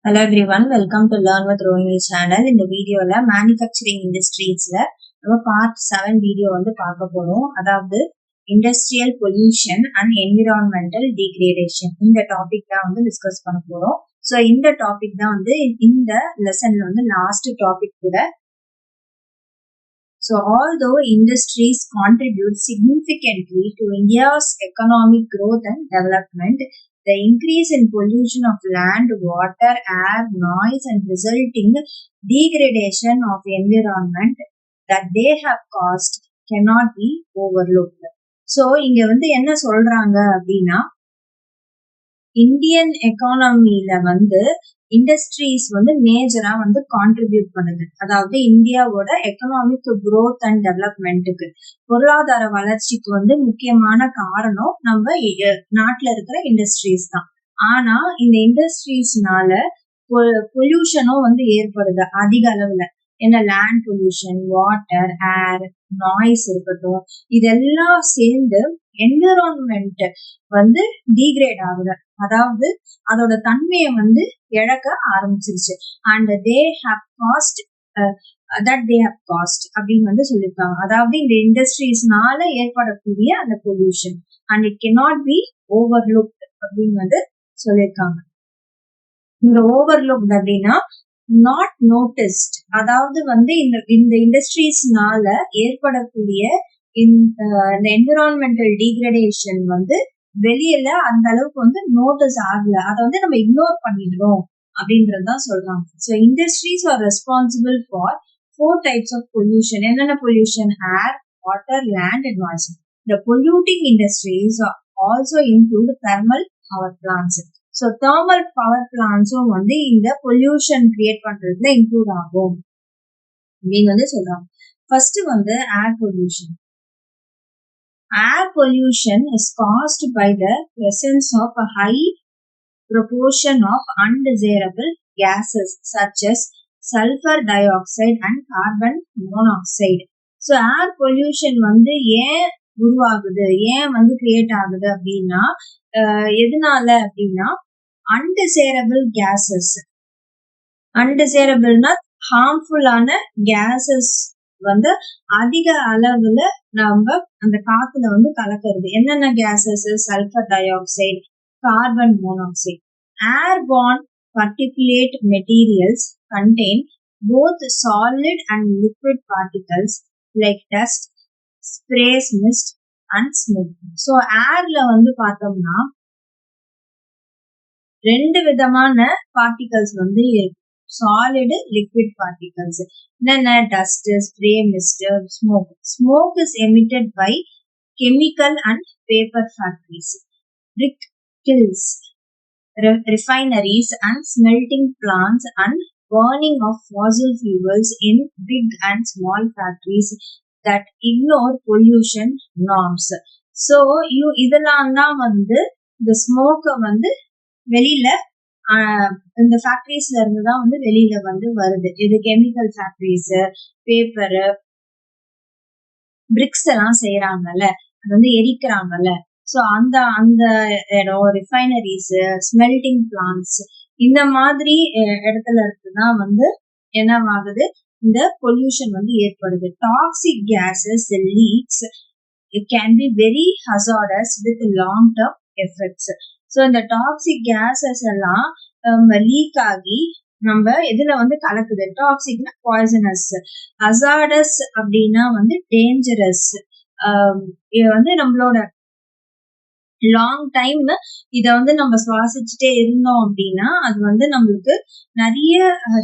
Hello everyone, welcome to Learn with Rohini channel. இந்த வீடியோல manufacturing இண்டஸ்ட்ரீஸ்ல நம்ம பார்ட் 7 வீடியோ வந்து பார்க்க போறோம். அதாவது industrial pollution and environmental degradation இந்த டாபிக் தான் வந்து டிஸ்கஸ் பண்ண போறோம். ஸோ இந்த டாபிக் தான் வந்து இந்த லெசன்ல வந்து லாஸ்ட் டாபிக் கூட. So although industries contribute significantly to India's economic growth and development, the increase in pollution of land, water, air, noise and resulting degradation of environment that they have caused cannot be overlooked. So இங்க வந்து என்ன சொல்றாங்க அப்படின்னா, Indian எக்கானமில வந்து industries வந்து மேஜரா வந்து contribute பண்ணுது. அதாவது இந்தியாவோட எக்கனாமிக் growth அண்ட் டெவலப்மெண்ட்டுக்கு, பொருளாதார வளர்ச்சிக்கு வந்து முக்கியமான காரணம் நம்ம நாட்டுல இருக்கிற இண்டஸ்ட்ரீஸ் தான். ஆனா இந்த இண்டஸ்ட்ரீஸ்னால பொல்யூஷனும் வந்து ஏற்படுது அதிக அளவுல. என்ன லேண்ட் பொல்யூஷன், வாட்டர், ஏர், நாய்ஸ் இருக்கட்டும், இதெல்லாம் சேர்ந்து என்விரான்மெண்ட் வந்து டீக்ரேட் ஆகுது. அதாவது அதோட தன்மையை வந்து இழக்க ஆரம்பிச்சிருச்சு. அண்ட் தே ஹேவ் காஸ்ட் அப்படின்னு வந்து சொல்லியிருக்காங்க. அதாவது இந்த இண்டஸ்ட்ரீஸ்னால ஏற்படக்கூடிய அந்த pollution and it cannot be overlooked அப்படின்னு வந்து சொல்லியிருக்காங்க. இந்த ஓவர்லுக்ட் அப்படின்னா நாட் நோட்டிஸ்ட். அதாவது வந்து இந்த இண்டஸ்ட்ரீஸ்னால ஏற்படக்கூடிய இந்த என்விரான்மெண்டல் டீக்ரடேஷன் வந்து வெளியில அந்த அளவுக்கு வந்து நோட்டீஸ் ஆகல. அதை வந்து நம்ம இக்னோர் பண்ணிடுறோம் அப்படின்றதுதான் சொல்றாங்க. So industries are responsible for 4 types of pollution. என்னென்ன pollution? Air, water, land and noise. The polluting industries also include thermal power plants. So thermal power பிளான்ஸும் வந்து இந்த பொல்யூஷன் கிரியேட் பண்றதுல இன்க்ளூட் ஆகும் அப்படின்னு வந்து சொல்றாங்க. ஃபர்ஸ்ட் வந்து air pollution. Air pollution is caused by the presence of a high proportion of undesirable gases such as sulfur dioxide and carbon monoxide. So air pollution வந்து ஏன் உருவாகுது, ஏன் வந்து கிரியேட் ஆகுது அப்படின்னா, எதனால அப்படின்னா அன்டிசைரபிள் கேசஸ். அன்டிசைரபிள்னா ஹார்ம்ஃபுல்லான கேசஸ் வந்து அதிக அளவுல நம்ம அந்த காத்துல வந்து கலக்கிறது. என்னென்ன cases? Sulphur di oxide, carbon monoxide. Airborne particulate materials contain both solid and liquid particles like dust, sprays, mist and smoke. So ஏர்ல வந்து பார்த்தோம்னா ரெண்டு விதமான பார்ட்டிகல்ஸ் வந்து இருக்கு. Solid, liquid particles. என்னென்ன? Dust, spray, mist, smoke. Smoke is emitted by chemical and paper factories, brick kilns, refineries and smelting plants and burning of fossil fuels in big and small factories that ignore pollution norms. So இதெல்லாம் தான் வந்து இந்த ஸ்மோக்கை வந்து வெளியில இந்த ஃபேக்டரிஸ்ல இருந்து தான் வந்து வெளியில வந்து வருது. இது கெமிக்கல் ஃபேக்டரிஸ், பேப்பரு, பிரிக்ஸ் எல்லாம் செய்யறாங்கல்ல, அது வந்து எரிக்கிறாங்கல்ல. ஸோ அந்த அந்த இடம், ரிஃபைனரிஸ், ஸ்மெல்டிங் பிளான்ட்ஸ், இந்த மாதிரி இடத்துல இருக்குதான் வந்து என்னவாகுது, இந்த பொல்யூஷன் வந்து ஏற்படுது. Toxic gases, leaks, it can be very hazardous with long term effects. So இந்த டாக்ஸிக் கேசஸ் எல்லாம் லீக் ஆகி நம்ம இதுல வந்து கலக்குது. டாக்ஸிக்னா பாய்சனஸ், ஹசார்டஸ் அப்படின்னா வந்து டேஞ்சரஸ். இது வந்து நம்மளோட லாங் டைம் இத வந்து நம்ம சுவாசிச்சுட்டே இருந்தோம் அப்படின்னா அது வந்து நம்மளுக்கு நிறைய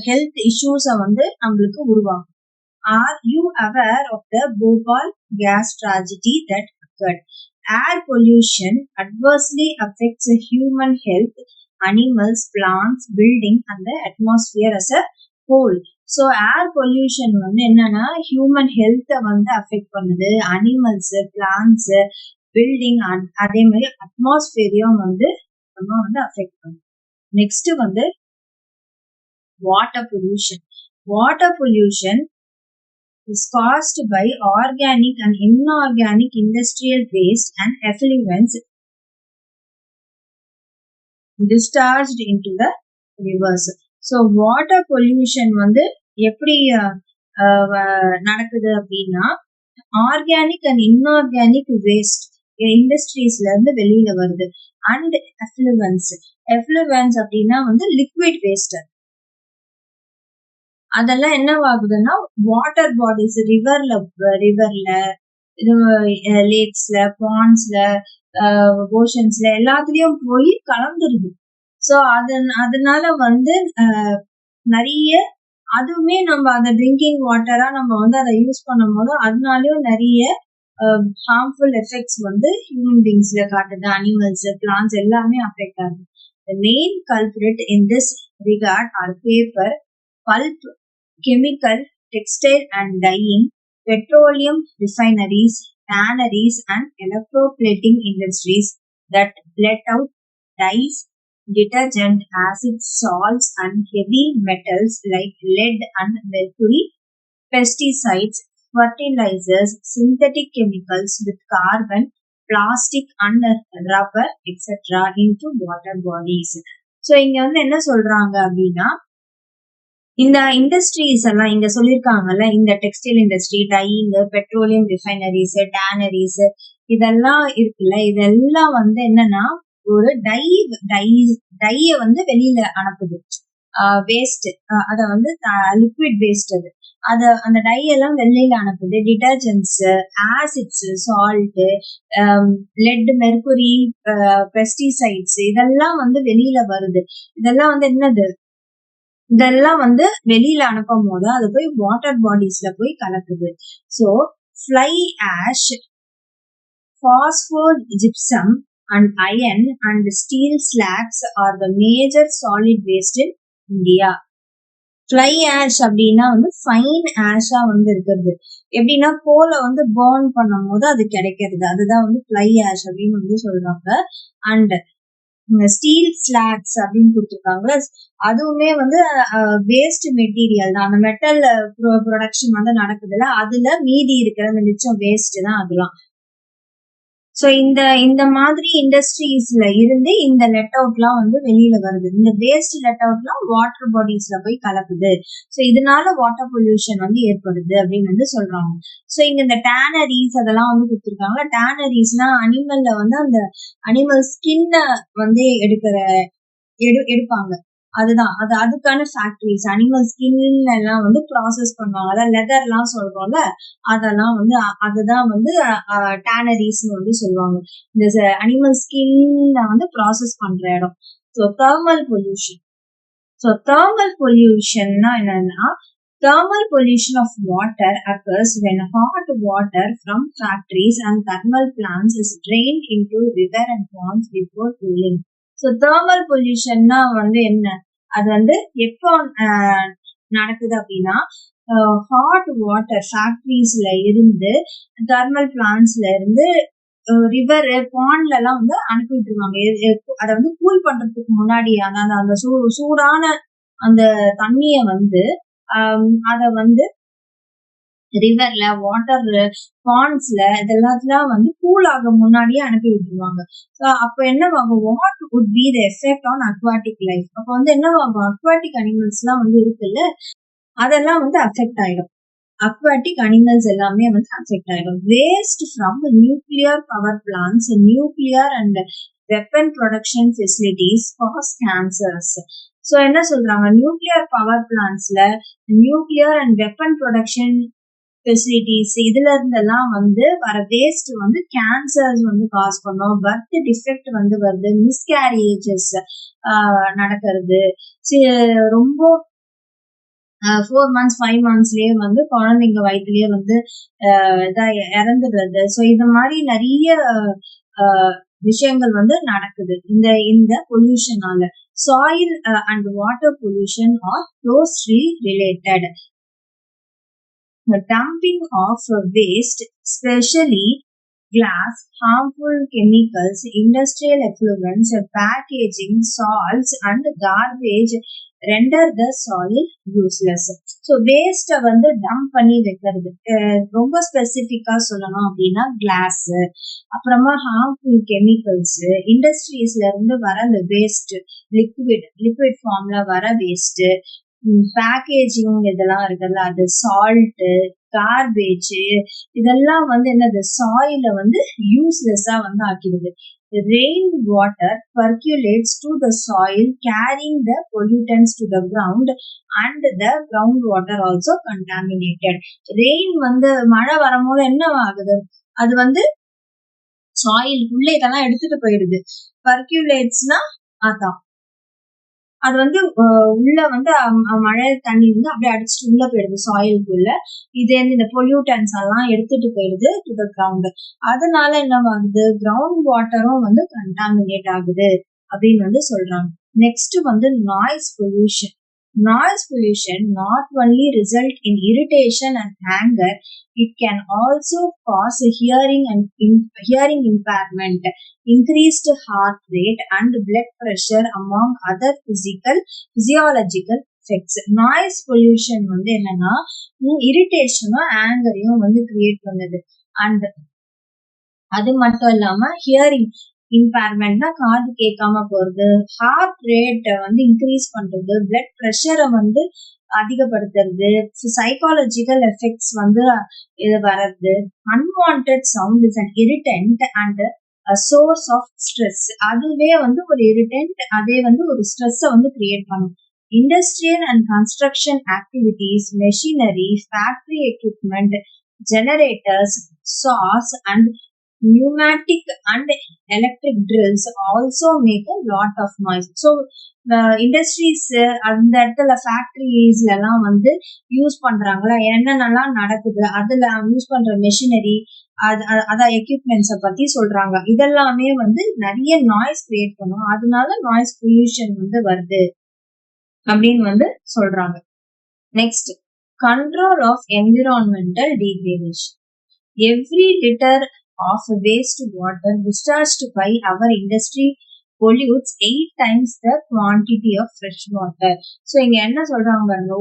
ஹெல்த் இஷ்யூஸ வந்து நம்மளுக்கு உருவாகும். Are you aware of the Bhopal gas tragedy that occurred? Air pollution adversely affects human health, animals, plants, building and the atmosphere as a whole. So air pollution வந்து என்னன்னா ஹியூமன் ஹெல்த்தை வந்து affect பண்ணுது, animals, plants, building, அதே மாதிரி அட்மாஸ்பியரையும் வந்து நம்ம வந்து அஃபெக்ட் பண்ணும். நெக்ஸ்ட் வந்து water pollution. Water pollution is caused by organic and inorganic industrial waste and effluents discharged into the rivers. So water pollution வந்து எப்படி நடக்குது அப்படின்னா, ஆர்கானிக் அண்ட் இன்ஆர்கானிக் வேஸ்ட் இண்டஸ்ட்ரீஸ்ல இருந்து வெளியில வருது. அண்ட் எஃப்ளூவன்ஸ் அப்படின்னா வந்து லிக்விட் வேஸ்ட். அதெல்லாம் என்னவாகுதுன்னா வாட்டர் பாடிஸ், ரிவர்ல லேக்ஸ்ல, பாண்ட்ஸ்ல, ஓஷன்ஸ்ல எல்லாத்துலயும் போய் கலந்துருது. ஸோ அதனால வந்து நிறைய, அதுவுமே நம்ம அந்த ட்ரிங்கிங் வாட்டரா நம்ம வந்து அதை யூஸ் பண்ணும் போது அதனாலயும் நிறைய ஹார்ம்ஃபுல் எஃபெக்ட்ஸ் வந்து ஹியூமன் பீங்ஸ்ல காட்டுது. அனிமல்ஸ், பிளான்ஸ் எல்லாமே அஃபெக்ட் ஆகுது. The main culprit in this regard are paper, pulp, chemical, textile and dyeing, petroleum refineries, tanneries and electroplating industries that let out dyes, detergent, acids, salts and heavy metals like lead and mercury, pesticides, fertilizers, synthetic chemicals with carbon, plastic and rubber etc. into water bodies. So இங்க வந்து என்ன சொல்றாங்க அப்படின்னா, இந்த industries எல்லாம் இங்க சொல்லியிருக்காங்கல்ல, இந்த textile industry, dyeing, petroleum refineries, tanneries இதெல்லாம் இருக்குல்ல, இதெல்லாம் வந்து என்னன்னா ஒரு டைய வந்து வெளியில அனுப்புது. வேஸ்ட், அத வந்து லிக்விட் வேஸ்ட், அந்த டை எல்லாம் வெளியில அனுப்புது. Detergents, acids, salt, lead, mercury, pesticides இதெல்லாம் வந்து வெளியில வருது. இதெல்லாம் வந்து என்னது, இதெல்லாம் வந்து வெளியில அனுப்பும் போது அது போய் வாட்டர் பாடிஸ்ல போய் கலக்குது. So fly ash, phosphogypsum and iron and steel slags are the major solid waste in India. Fly ash அப்படின்னா வந்து ஃபைன் ஆஷா வந்து இருக்கிறது. எப்படின்னா கோலை வந்து பர்ன் பண்ணும் போது அது கிடைக்கிறது, அதுதான் வந்து ஃப்ளை ஆஷ் அப்படின்னு வந்து சொல்றாங்க. அண்ட் ஸ்டீல் ஸ்லாக்ஸ் அப்படின்னு கொடுத்துருக்காங்க, அதுவுமே வந்து வேஸ்ட் மெட்டீரியல் தான். அந்த மெட்டல் ப்ரொடக்ஷன் வந்து நடக்குதுல்ல, அதுல மீதி இருக்கிற அந்த மிச்சம் வேஸ்ட் தான் அதெல்லாம். ஸோ இந்த மாதிரி இண்டஸ்ட்ரீஸ்ல இருந்து இந்த லெட் அவுட்லாம் வந்து வெளியில வருது. இந்த வேஸ்ட் லெட் அவுட்லாம் வாட்டர் பாடிஸ்ல போய் கலக்குது. ஸோ இதனால வாட்டர் பொல்யூஷன் வந்து ஏற்படுது அப்படின்னு வந்து சொல்றாங்க. ஸோ இங்க இந்த டேனரிஸ் அதெல்லாம் வந்து கொடுத்துருக்காங்க. டேனரிஸ்னா அனிமல்ல வந்து அந்த அனிமல் ஸ்கின்ன வந்து எடுப்பாங்க. அதுதான் அதுக்கான ஃபேக்டரிஸ். அனிமல் ஸ்கின் எல்லாம் வந்து ப்ராசஸ் பண்ணுவாங்க. அதான் லெதர் எல்லாம் சொல்றோம்ல, அதெல்லாம் வந்து அதுதான் வந்து டேனரிஸ்னு வந்து சொல்லுவாங்க. இந்த அனிமல் ஸ்கின் வந்து ப்ராசஸ் பண்ற இடம். So thermal pollution. So thermal பொல்யூஷன்னா என்னன்னா, thermal pollution of water occurs when hot water from factories and thermal plants is drained into river and ponds before cooling. So thermal பொல்யூஷன்னா வந்து என்ன, அது வந்து எப்போ நடக்குது அப்படின்னா, ஹாட் வாட்டர் ஃபேக்டரிஸ்ல இருந்து, தெர்மல் பிளான்ட்ஸ்ல இருந்து ரிவர், பாண்ட்ல எல்லாம் வந்து அனுப்பி விட்டுருவாங்க. அதை வந்து கூல் பண்றதுக்கு முன்னாடி அந்த சூடான அந்த தண்ணிய வந்து அத வந்து ரிவர்ல, வாட்டர், பாண்ட்ஸ்ல இதெல்லாத்துலாம் வந்து கூல் ஆக முன்னாடியே அனுப்பி விட்டுருவாங்க. ஸோ அப்போ என்னவாகும், what would be the effect on aquatic life. அப்போ வந்து என்னவாகும், அக்வாட்டிக் அனிமல்ஸ் எல்லாம் வந்து இருக்குல்ல, அதெல்லாம் வந்து அஃபெக்ட் ஆயிடும். அக்வாட்டிக் அனிமல்ஸ் எல்லாமே வந்து அஃபெக்ட் ஆயிடும். Waste from nuclear power plants, nuclear and weapon production facilities cause cancers. So என்ன சொல்றாங்க, நியூக்ளியர் பவர் பிளான்ட்ஸ்ல nuclear and weapon production facilities இதுல இருந்தெல்லாம் வந்து வர வேஸ்ட் வந்து கேன்சர்ஸ் வந்து காஸ் பண்ணும். பர்த் டிஃபெக்ட் வந்து வருது, மிஸ்கேரேஜஸ் நடக்கிறது, ரொம்ப 4 months 5 monthsலயே வந்து குழந்தைங்க வயிற்றுலயே வந்து இறந்துடுறது. ஸோ இந்த மாதிரி நிறைய விஷயங்கள் வந்து நடக்குது இந்த பொல்யூஷனால. Soil and water pollution are closely related. The dumping of waste, especially glass, harmful chemicals, industrial effluents, packaging, salts and garbage render the soil useless. So வேஸ்ட வந்து டம்ப் பண்ணி வைக்கிறது. ரொம்ப ஸ்பெசிபிக்கா சொல்லணும் அப்படின்னா கிளாஸ், அப்புறமா ஹார்ம்ஃபுல் கெமிக்கல்ஸ், இண்டஸ்ட்ரீஸ்ல இருந்து வர அந்த வேஸ்ட், லிக்விட் ஃபார்ம்ல வர வேஸ்ட், பேக்கேஜிங் இதெல்லாம் இருக்குல்ல அது, சால்ட், கார்பேஜ், இதெல்லாம் வந்து என்னது சாயில வந்து யூஸ்லெஸ்ஸா வந்து ஆக்கிடுது. Rain water percolates to the soil carrying the pollutants to the ground and the groundwater also contaminated. Rain வந்து மழை வரும்போது என்ன ஆகுது, அது வந்து சாயில் உள்ள இதெல்லாம் எடுத்துட்டு போயிடுது. பர்க்யூலேட்ஸ்னா அதான், அது வந்து உள்ள வந்து மழை தண்ணி வந்து அப்படியே அடிச்சுட்டு உள்ள போயிடுது சாயிலுக்குள்ள. இது இந்த பொல்யூட்டன்ஸ் எல்லாம் எடுத்துட்டு போயிடுது டு த கிரவுண்ட். அதனால என்ன ஆகுது, கிரவுண்ட் வாட்டரும் வந்து கண்டாமினேட் ஆகுது அப்படின்னு வந்து சொல்றாங்க. நெக்ஸ்ட் வந்து noise pollution. Noise pollution not only result in irritation and anger, it can also cause hearing impairment, increased heart rate and blood pressure among other physiological effects. Noise pollution வந்து என்னன்னா இரிட்டேஷனும் ஆங்கரையும் வந்து create பண்ணுது. And அது மட்டும் இல்லாம hearing இம்பேர்மெண்ட்னா காது கேட்காம போறது, ஹார்ட் ரேட் வந்து இன்க்ரீஸ் பண்றது, பிளட் ப்ரெஷரை வந்து அதிகப்படுத்துறது, சைக்காலஜிக்கல் எஃபெக்ட்ஸ் வந்து இது வர்றது. Unwanted sound is an irritant and source of stress. அதுவே வந்து ஒரு இரிட்டன்ட், அதே வந்து ஒரு ஸ்ட்ரெஸ்ஸை வந்து கிரியேட் பண்ணும். Industrial and construction activities, machinery, factory equipment, generators, saws and pneumatic and electric drills also make a lot of noise. So industries அந்த இடத்துல ஃபேக்டரிஸ்ல எல்லாம் வந்து யூஸ் பண்றாங்களா, என்னென்னலாம் நடக்குது, அதுல யூஸ் பண்ற மெஷினரி, அதான் எக்யூப்மெண்ட்ஸை பத்தி சொல்றாங்க. இதெல்லாமே வந்து நிறைய நாய்ஸ் கிரியேட் பண்ணும். அதனால நாய்ஸ் பொல்யூஷன் வந்து வருது அப்படின்னு வந்து சொல்றாங்க. Next, control of environmental degradation. Every liter of waste water discharged by our industry pollutes 8 times the quantity of fresh water. So இங்க என்ன சொல்றாங்க பாருங்க,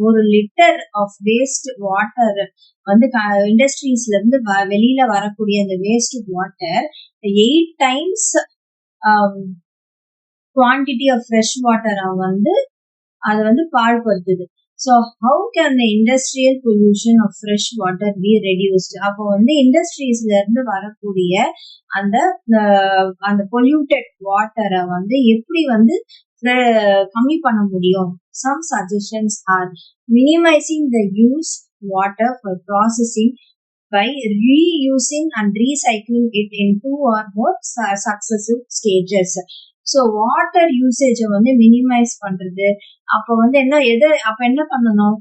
ஒரு லிட்டர் ஆஃப் வேஸ்ட் வாட்டர் வந்து இண்டஸ்ட்ரீஸ்ல இருந்து வெளியில வரக்கூடிய அந்த waste water 8 times quantity of fresh வாட்டரை வந்து அதை வந்து பாழ்படுத்துது. So how can the industrial pollution of fresh water be reduced? அப்போ வந்து இண்டஸ்ட்ரீஸ்ல இருந்து வரக்கூடிய அந்த பொல்யூட்டட் வாட்டரை வந்து எப்படி வந்து கம்மி பண்ண முடியும்? Some suggestions are minimizing the use water for processing by reusing and recycling it in 2 or more successive stages. So water யூசேஜ வந்து மினிமைஸ் பண்றது. அப்ப வந்து என்ன பண்ணணும்,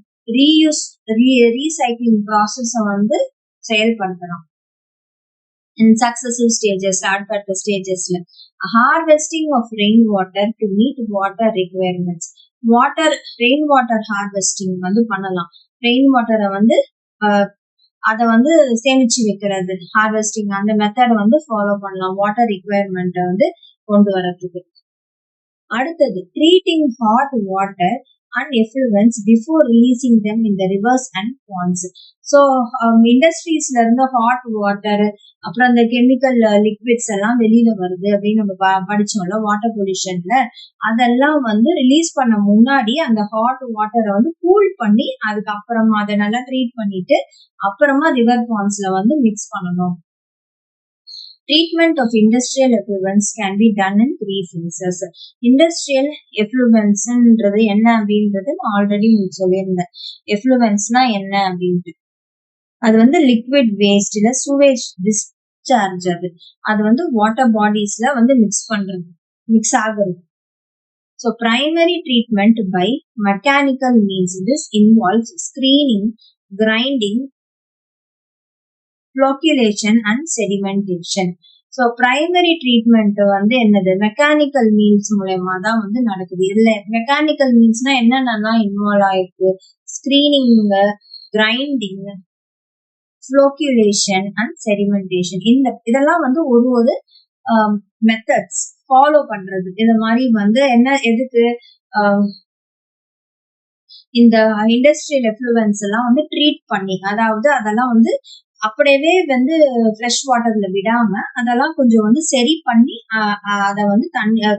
ரீசைக்ளிங் ப்ராசஸ வந்து செயல்படுத்தணும். இன் சக்சசிவ் ஸ்டேஜஸ், அடுத்த ஸ்டேஜஸ்ல harvesting of rain water to meet water requirements. Rain water harvesting வந்து பண்ணலாம். ரெயின் வாட்டரை வந்து அதை வந்து சேமிச்சு வைக்கிறது, ஹார்வெஸ்டிங் அந்த மெத்தட் வந்து ஃபாலோ பண்ணலாம் வாட்டர் ரிக்வயர்மெண்ட்டை வந்து கொண்டு வரதுக்கு. அடுத்தது, treating hot water and effluents before releasing them in the rivers and ponds. So இண்டஸ்ட்ரீஸ்ல இருந்து ஹாட் வாட்டர், அப்புறம் அந்த கெமிக்கல் லிக்விட்ஸ் எல்லாம் வெளியில வருது அப்படின்னு நம்ம படிச்சோம்ல வாட்டர் பொல்யூஷன்ல. அதெல்லாம் வந்து ரிலீஸ் பண்ண முன்னாடி அந்த ஹாட் வாட்டரை வந்து கூல் பண்ணி அதுக்கப்புறமா அதை நல்லா ட்ரீட் பண்ணிட்டு அப்புறமா ரிவர் பாண்ட்ஸ்ல வந்து மிக்ஸ் பண்ணணும். Treatment of industrial effluents can be done in 3 phases. Industrial effluents ன்றது என்ன அப்படின்றது நான் ஆல்ரெடி உங்களுக்கு சொல்லியிருந்தேன். எஃப்ளூவன்ஸ்னா என்ன அப்படின்ட்டு, அது வந்து லிக்விட் வேஸ்ட் இல்ல சூவேஜ் டிஸ்சார்ஜ். அது வந்து வாட்டர் பாடிஸ்ல வந்து மிக்ஸ் ஆகுறது. So primary treatment by mechanical means. This involves screening, grinding, flocculation and sedimentation. So primary treatment வந்து என்னது, மெக்கானிக்கல் மீன்ஸ் மூலமா தான் வந்து நடக்குது. இதுல மெக்கானிக்கல் மீன்ஸ்னா என்னென்னலாம் இன்வால்வ் ஆயிருக்கு, ஸ்கிரீனிங், கிரைண்டிங், ஃப்ளோக்குலேஷன் அண்ட் செடிமெண்டேஷன். இதெல்லாம் வந்து ஒரு மெத்தட்ஸ் ஃபாலோ பண்றது. இது மாதிரி வந்து எதுக்கு இந்த இண்டஸ்ட்ரியல் எஃப்ளூவன்ஸ் எல்லாம் வந்து ட்ரீட் பண்ணி, அதாவது அதெல்லாம் வந்து அப்படியே வந்து ஃப்ரெஷ் வாட்டர்ல விடாம அதெல்லாம் கொஞ்சம் வந்து சரி பண்ணி அதை வந்து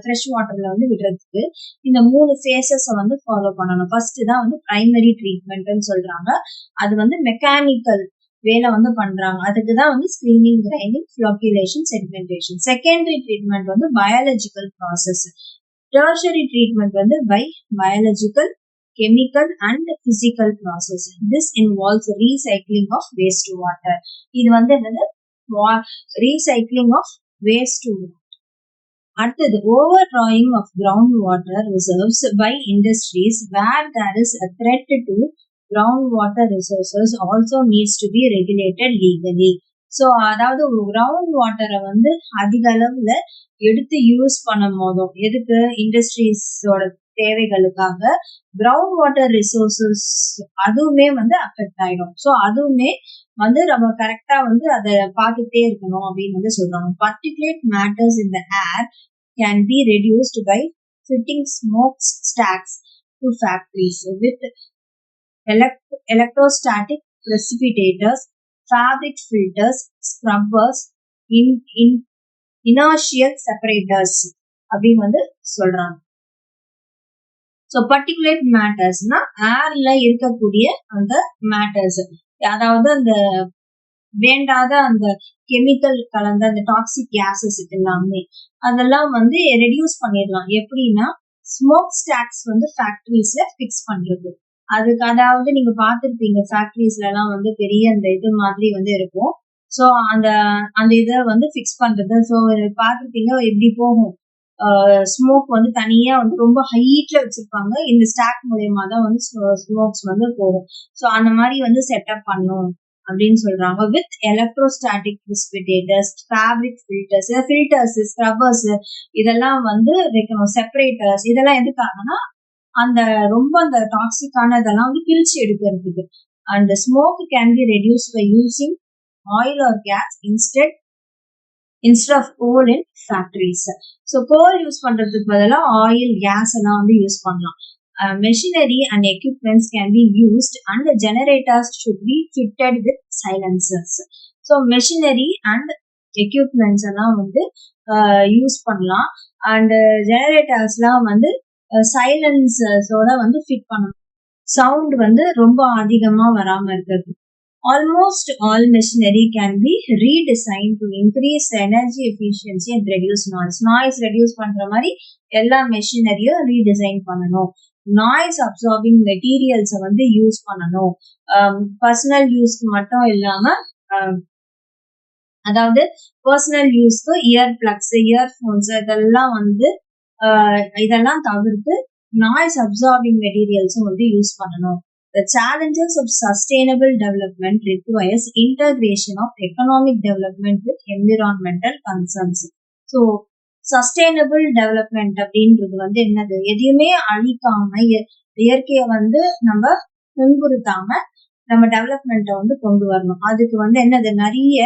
ஃப்ரெஷ் வாட்டர்ல வந்து விடுறதுக்கு இந்த 3 ஃபேஸஸ் வந்து ஃபாலோ பண்ணணும். ஃபர்ஸ்ட் தான் வந்து பிரைமரி ட்ரீட்மெண்ட்னு சொல்றாங்க. அது வந்து மெக்கானிக்கல் வேலை வந்து பண்றாங்க. அதுக்குதான் வந்து screening, grinding, flocculation, sedimentation. Secondary treatment வந்து பயாலஜிக்கல் ப்ராசஸ். டெர்ஷரி ட்ரீட்மெண்ட் வந்து biological, chemical and physical process. This involves recycling of wastewater. இது வந்து என்னது? recycling of wastewater. அடுத்தது overdrawing of groundwater reserves by industries where there is a threat to groundwater resources also needs to be regulated legally. So அதாவது ground வாட்டரை வந்து அதிக அளவுல எடுத்து யூஸ் பண்ணும் போதும் எதுக்கு இண்டஸ்ட்ரீஸோட தேவைகளுக்காக கிரவுண்ட் வாட்டர் ரிசோர்சஸ் அதுவுமே வந்து அஃபெக்ட் ஆயிடும். ஸோ அதுவுமே வந்து நம்ம கரெக்டா வந்து அதை பார்த்துட்டே இருக்கணும் அப்படின்னு வந்து சொல்றாங்க. Particulate matters in the air can be reduced by fitting smoke stacks to factories with electrostatic precipitators, fabric filters, scrubbers, inertial separators அப்படின்னு வந்து சொல்றாங்க. ஸோ பர்டிகுலேட் மேட்டர்ஸ்னா ஏர்ல இருக்கக்கூடிய அந்த மேட்டர்ஸ், அதாவது அந்த வேண்டாத அந்த கெமிக்கல் கலந்த அந்த டாக்ஸிக் கேசஸ் எல்லாமே அதெல்லாம் வந்து ரெடியூஸ் பண்ணிடலாம். எப்படின்னா ஸ்மோக் ஸ்டாக்ஸ் வந்து ஃபேக்டரிஸ்ல ஃபிக்ஸ் பண்றது. அதுக்கு அதாவது நீங்க பார்த்துருப்பீங்க ஃபேக்டரிஸ்ல எல்லாம் வந்து பெரிய அந்த இது மாதிரி வந்து இருக்கும். ஸோ அந்த இதை வந்து ஃபிக்ஸ் பண்றது. ஸோ பார்த்துருப்பீங்க எப்படி போகும், ஸ்மோக் வந்து தனியா வந்து ரொம்ப ஹைட்ல வச்சிருப்பாங்க. இந்த ஸ்டாக் மூலயமா தான் வந்து ஸ்மோக்ஸ் வந்து போகும். ஸோ அந்த மாதிரி வந்து செட்டப் பண்ணும் அப்படின்னு சொல்றாங்க. With electrostatic precipitators, fabric filters, scrubbers இதெல்லாம் வந்து வைக்கணும். செப்பரேட்டர்ஸ் இதெல்லாம் எதுக்காகனா அந்த ரொம்ப அந்த டாக்ஸிக்கான இதெல்லாம் வந்து பிரிச்சு எடுக்கிறதுக்கு. And smoke can be reduce by using oil or gas instead of coal in factories. So coal use பண்றதுக்கு பதிலாக ஆயில், கேஸ் எல்லாம் வந்து யூஸ் பண்ணலாம். Machinery and equipments can be used and the generators should be fitted with silencers. So machinery and equipments எல்லாம் வந்து use பண்ணலாம். And ஜெனரேட்டர்ஸ்லாம் வந்து சைலன்சர்ஸோட வந்து ஃபிட் பண்ணணும். சவுண்ட் வந்து ரொம்ப அதிகமா வராம இருக்கிறது. Almost all machinery can be redesigned to increase energy efficiency and reduce noise. Noise reduce பண்ற மாதிரி எல்லா மெஷினரியும் ரீடிசைன் பண்ணணும். நாய்ஸ் அப்சார்பிங் மெட்டீரியல்ஸை வந்து யூஸ் பண்ணணும். பர்சனல் யூஸ்க்கு மட்டும் இல்லாம அதாவது பர்சனல் யூஸ்க்கு இயர் பிளக்ஸ், இயர்போன்ஸ் இதெல்லாம் தவிர்த்து நாய்ஸ் அப்சார்பிங் மெட்டீரியல்ஸும் வந்து யூஸ் பண்ணணும். The challenges of sustainable development requires integration of economic development with environmental concerns. So sustainable development அப்படின்றது வந்து என்னது, எதையுமே அழிக்காம இயற்கையை வந்து நம்ம துன்புறுத்தாம நம்ம டெவலப்மெண்ட்டை வந்து கொண்டு வரணும். அதுக்கு வந்து என்னது, நிறைய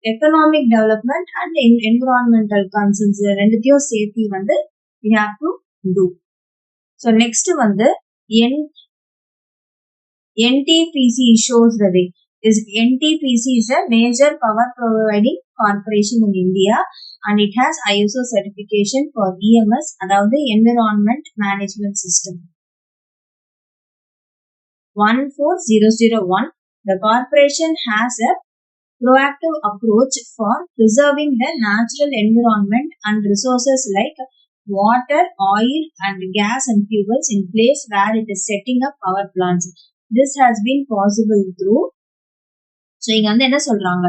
economic development and environmental concerns ரெண்டுத்தையும் சேர்த்து வந்து we have to do. So next வந்து NTPC shows the way. NTPC is a major power providing corporation in India and it has ISO certification for EMS, அதாவது Environment Management System 14001. The corporation has a proactive approach for preserving the natural environment and resources like water, oil and gas and fuels in place where it is setting up power plants. This has been possible through. So இங்க வந்து என்ன சொல்றாங்க,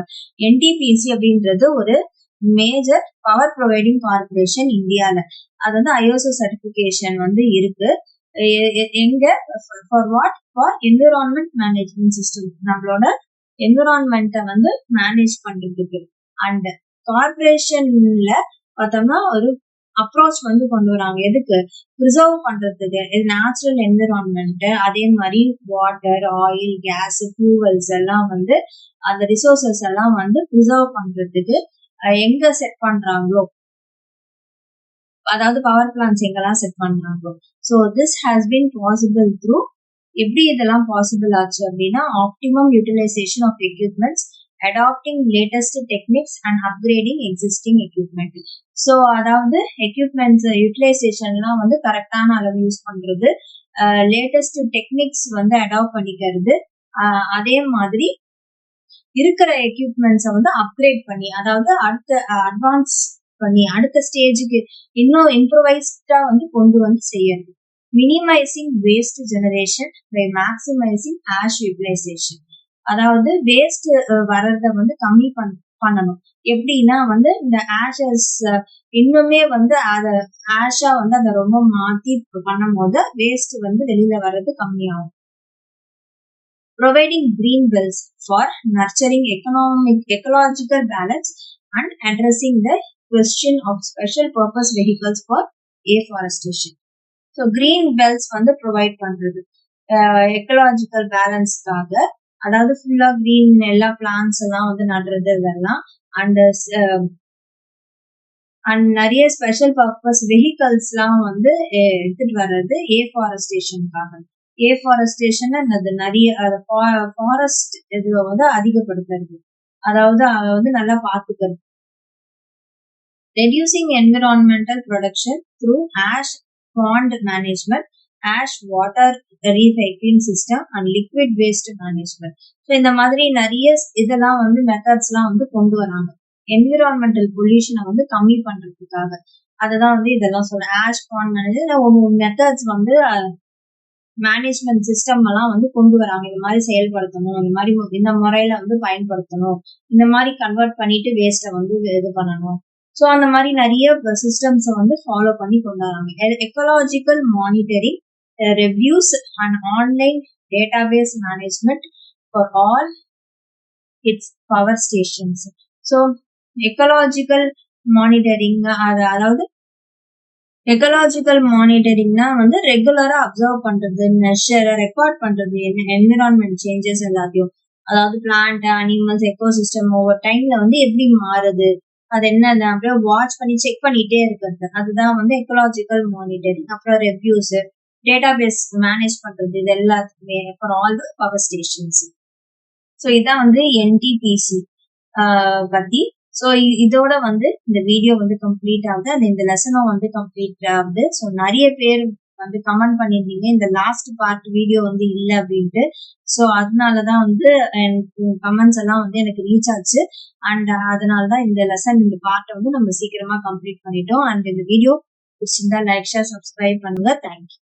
NTPC அப்படின்றது ஒரு major power providing corporation இந்தியால. அது வந்து ISO certification வந்து இருக்கு. எங்க for what, for environment management system, நம்மளோட என்விரான்மெண்ட்டை வந்து மேனேஜ் பண்றதுக்கு. அண்ட் கார்பரேஷன்ல பார்த்தோம்னா ஒரு அப்ரோச் வந்து கொண்டு வராங்க. எதுக்கு? ப்ரிசர்வ் பண்றதுக்கு. இது நேச்சுரல் என்விரான்மெண்ட், அதே மாதிரி வாட்டர், ஆயில், கேஸ், ஃபியூவல்ஸ் எல்லாம் வந்து அந்த ரிசோர்சஸ் எல்லாம் வந்து ப்ரிசர்வ் பண்றதுக்கு எங்க செட் பண்றாங்களோ, அதாவது பவர் பிளான்ஸ் எங்கெல்லாம் செட் பண்றாங்களோ. So this has been possible through, எப்படி இதெல்லாம் பாசிபிள் ஆச்சு அப்படின்னா, optimum utilization of equipments, adopting latest techniques and upgrading existing equipment. So அதாவது எக்யூப்மெண்ட்ஸ் யூட்டிலைசேஷன்லாம் வந்து கரெக்டான அளவு யூஸ் பண்றது, லேட்டஸ்ட் டெக்னிக்ஸ் வந்து அடாப்ட் பண்ணிக்கிறது, அதே மாதிரி இருக்கிற எக்யூப்மெண்ட்ஸை வந்து அப்கிரேட் பண்ணி, அதாவது அடுத்த அட்வான்ஸ் பண்ணி அடுத்த ஸ்டேஜுக்கு இன்னும் இம்ப்ரூவைஸ்டா வந்து கொண்டு வந்து செய்யறது. Minimising waste generation by maximising ash utilisation. அதாவது வேஸ்ட் வர்றத வந்து கம்மி பண்ணணும். எப்படின்னா வந்து இந்த ஆஷஸ் இன்னுமே வந்து அத ஆஷா வந்து அதை ரொம்ப மாத்தி பண்ணும் போது வேஸ்ட் வந்து வெளியில வர்றது கம்மியாகும். Providing green belts for nurturing ecological balance and addressing the question of special purpose vehicles for afforestation. So green belts வந்து ப்ரொவைட் பண்றது எக்கலாஜிக்கல் பேலன்ஸ்க்காக, அதாவது ஃபுல்லா கிரீன் எல்லா பிளான்ஸ் எல்லாம் வந்து நடுறது இதெல்லாம், அண்ட் நிறைய ஸ்பெஷல் பர்பஸ் வெஹிக்கல்ஸ் எல்லாம் வந்து எடுத்துட்டு வர்றது ஏஃபாரஸ்டேஷனுக்காக. ஏஃபாரஸ்டேஷன் அது நிறைய ஃபாரஸ்ட் இது வந்து அதிகப்படுத்துறது, அதாவது அதை வந்து நல்லா பாத்துக்கிறது. Reducing environmental production through ash pond management, ash water recycling system and liquid waste management. So இந்த மாதிரி நிறைய இதெல்லாம் வந்து மெத்தட்ஸ் எல்லாம் வந்து கொண்டு வராங்க என்விரான்மெண்டல் பொல்யூஷனை வந்து கம்மி பண்றதுக்காக. அததான் வந்து இதெல்லாம் சொல்றேன். ஆஷ் பாண்ட் மேனேஜ் மெத்தட்ஸ் வந்து மேனேஜ்மெண்ட் சிஸ்டம் எல்லாம் வந்து கொண்டு வராங்க. இந்த மாதிரி செயல்படுத்தணும், இந்த மாதிரி இந்த முறையில வந்து பயன்படுத்தணும், இந்த மாதிரி கன்வெர்ட் பண்ணிட்டு வேஸ்ட்டை வந்து இது பண்ணணும். ஸோ அந்த மாதிரி நிறைய சிஸ்டம்ஸை வந்து ஃபாலோ பண்ணி கொண்டு வராங்க. Ecological monitoring, reviews and online database management for all it's power stations. So ecological monitoring, அதாவது எக்கலாஜிக்கல் மானிட்டரிங்னா வந்து ரெகுலரா அப்சர்வ் பண்றது, மெஷர், ரெக்கார்ட் பண்றது என்விரான்மெண்ட் சேஞ்சஸ் எல்லாத்தையும், அதாவது பிளான்ட், அனிமல்ஸ், எக்கோசிஸ்டம் ஓவர் டைம்ல வந்து எப்படி மாறுது, அது என்ன அப்படியே வாட்ச் பண்ணி செக் பண்ணிட்டே இருக்கிறது, அதுதான் வந்து எக்கலாஜிக்கல் மானிட்டரிங். அப்புறம் ரெவ்யூஸ், டேட்டாபேஸ் மேனேஜ் பண்றது, இது எல்லாத்துக்குமே for all the power stations. So இதான் வந்து என்டிபிசி பத்தி. ஸோ இதோட வந்து இந்த வீடியோ வந்து கம்ப்ளீட் ஆகுது, அது இந்த லெசனும் வந்து கம்ப்ளீட் ஆகுது. ஸோ நிறைய பேர் வந்து கமெண்ட் பண்ணியிருந்தீங்க இந்த லாஸ்ட் பார்ட் வீடியோ வந்து இல்லை அப்படின்ட்டு. ஸோ அதனாலதான் வந்து கமெண்ட்ஸ் எல்லாம் வந்து எனக்கு ரீச் ஆச்சு. அண்ட் அதனாலதான் இந்த லெசன் இந்த பார்ட்டை வந்து நம்ம சீக்கிரமா கம்ப்ளீட் பண்ணிட்டோம். அண்ட் இந்த வீடியோ பிடிச்சிருந்தா லைக், ஷேர், சப்ஸ்கிரைப் பண்ணுங்க. தேங்க்யூ.